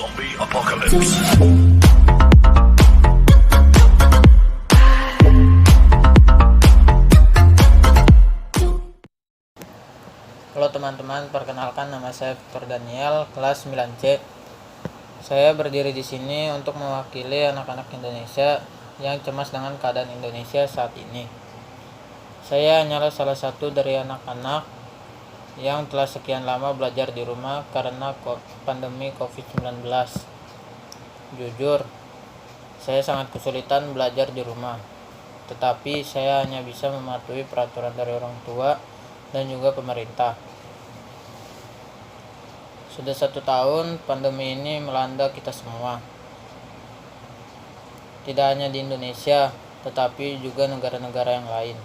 Zombie Apocalypse. Halo teman-teman, perkenalkan nama saya Victor Daniel, kelas 9C. Saya berdiri di sini untuk mewakili anak-anak Indonesia yang cemas dengan keadaan Indonesia saat ini. Saya hanyalah salah satu dari anak-anak yang telah sekian lama belajar di rumah karena pandemi COVID-19. Jujur, saya sangat kesulitan belajar di rumah, tetapi saya hanya bisa mematuhi peraturan dari orang tua dan juga pemerintah. Sudah 1 tahun pandemi ini melanda kita semua. Tidak hanya di Indonesia, tetapi juga negara-negara yang lain.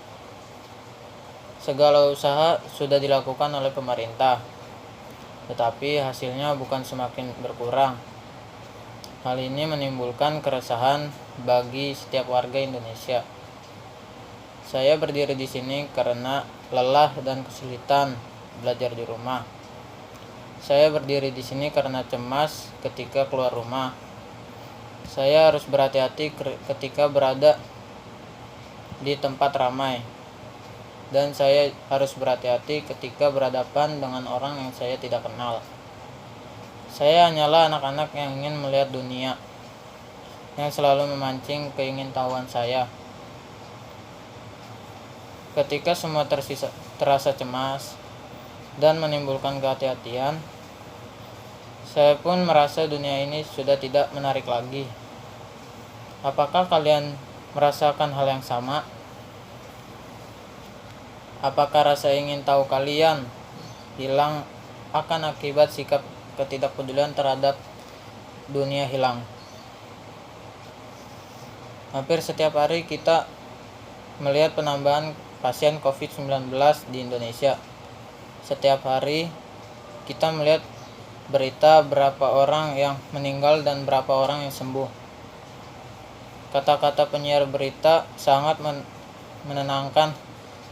Segala usaha sudah dilakukan oleh pemerintah, tetapi hasilnya bukan semakin berkurang. Hal ini menimbulkan keresahan bagi setiap warga Indonesia. Saya berdiri di sini karena lelah dan kesulitan belajar di rumah. Saya berdiri di sini karena cemas ketika keluar rumah. Saya harus berhati-hati ketika berada di tempat ramai. Dan saya harus berhati-hati ketika berhadapan dengan orang yang saya tidak kenal. Saya hanyalah anak-anak yang ingin melihat dunia, yang selalu memancing keingintahuan saya. Ketika semua terasa cemas dan menimbulkan kehati-hatian, saya pun merasa dunia ini sudah tidak menarik lagi. Apakah kalian merasakan hal yang sama? Apakah rasa ingin tahu kalian hilang akan akibat sikap ketidakpedulian terhadap dunia hilang? Hampir setiap hari kita melihat penambahan pasien COVID-19 di Indonesia. Setiap hari kita melihat berita berapa orang yang meninggal dan berapa orang yang sembuh. Kata-kata penyiar berita sangat menenangkan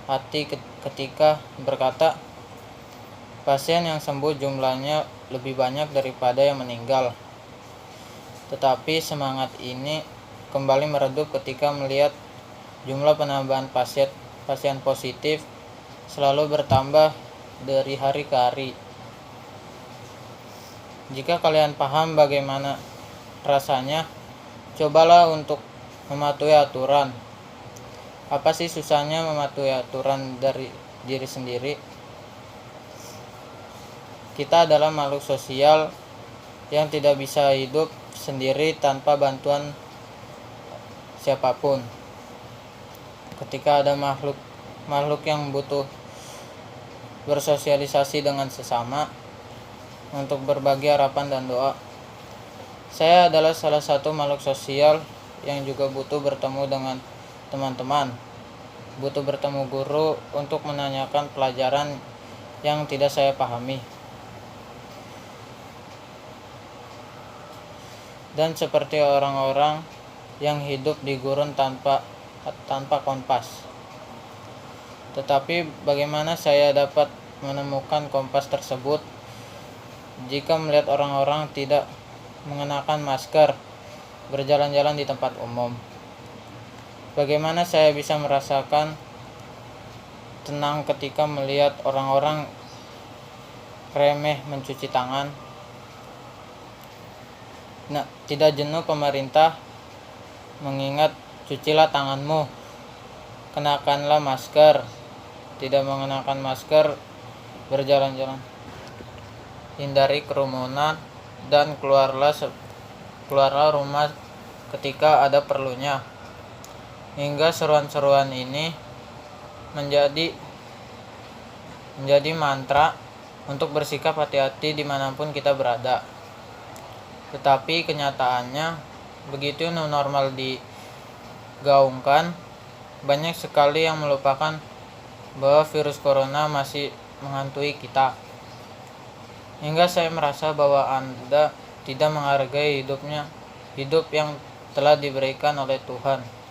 hati ketika berkata, pasien yang sembuh jumlahnya lebih banyak daripada yang meninggal. Tetapi semangat ini kembali meredup ketika melihat jumlah penambahan pasien positif selalu bertambah dari hari ke hari. Jika kalian paham bagaimana rasanya, cobalah untuk mematuhi aturan. Apa sih susahnya mematuhi aturan dari diri sendiri? Kita adalah makhluk sosial yang tidak bisa hidup sendiri tanpa bantuan siapapun. Ketika ada makhluk yang butuh bersosialisasi dengan sesama untuk berbagi harapan dan doa. Saya adalah salah satu makhluk sosial yang juga butuh bertemu dengan teman-teman, butuh bertemu guru untuk menanyakan pelajaran yang tidak saya pahami. Dan seperti orang-orang yang hidup di gurun tanpa kompas. Tetapi bagaimana saya dapat menemukan kompas tersebut jika melihat orang-orang tidak mengenakan masker berjalan-jalan di tempat umum? Bagaimana saya bisa merasakan tenang ketika melihat orang-orang remeh mencuci tangan? Nah, tidak jenuh pemerintah mengingat cucilah tanganmu, kenakanlah masker, tidak mengenakan masker berjalan-jalan, hindari kerumunan, dan keluarlah rumah ketika ada perlunya. Hingga seruan-seruan ini menjadi mantra untuk bersikap hati-hati dimanapun kita berada. Tetapi kenyataannya begitu normal digaungkan, banyak sekali yang melupakan bahwa virus corona masih menghantui kita. Hingga saya merasa bahwa Anda tidak menghargai hidup yang telah diberikan oleh Tuhan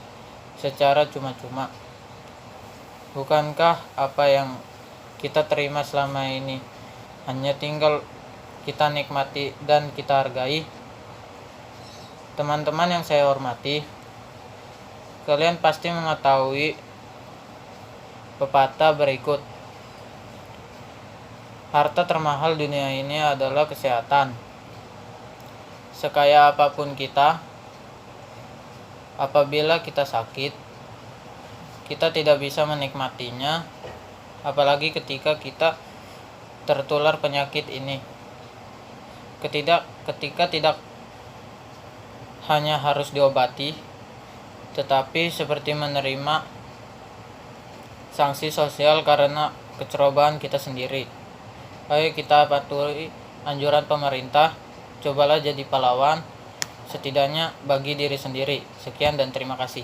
secara cuma-cuma. Bukankah apa yang kita terima selama ini hanya tinggal kita nikmati dan kita hargai? Teman-teman yang saya hormati, kalian pasti mengetahui pepatah berikut. Harta termahal dunia ini adalah kesehatan. Sekaya apapun kita, apabila kita sakit, kita tidak bisa menikmatinya, apalagi ketika kita tertular penyakit ini. Ketika tidak hanya harus diobati, tetapi seperti menerima sanksi sosial karena kecerobohan kita sendiri. Ayo kita patuhi anjuran pemerintah, cobalah jadi pahlawan, setidaknya bagi diri sendiri. Sekian dan terima kasih.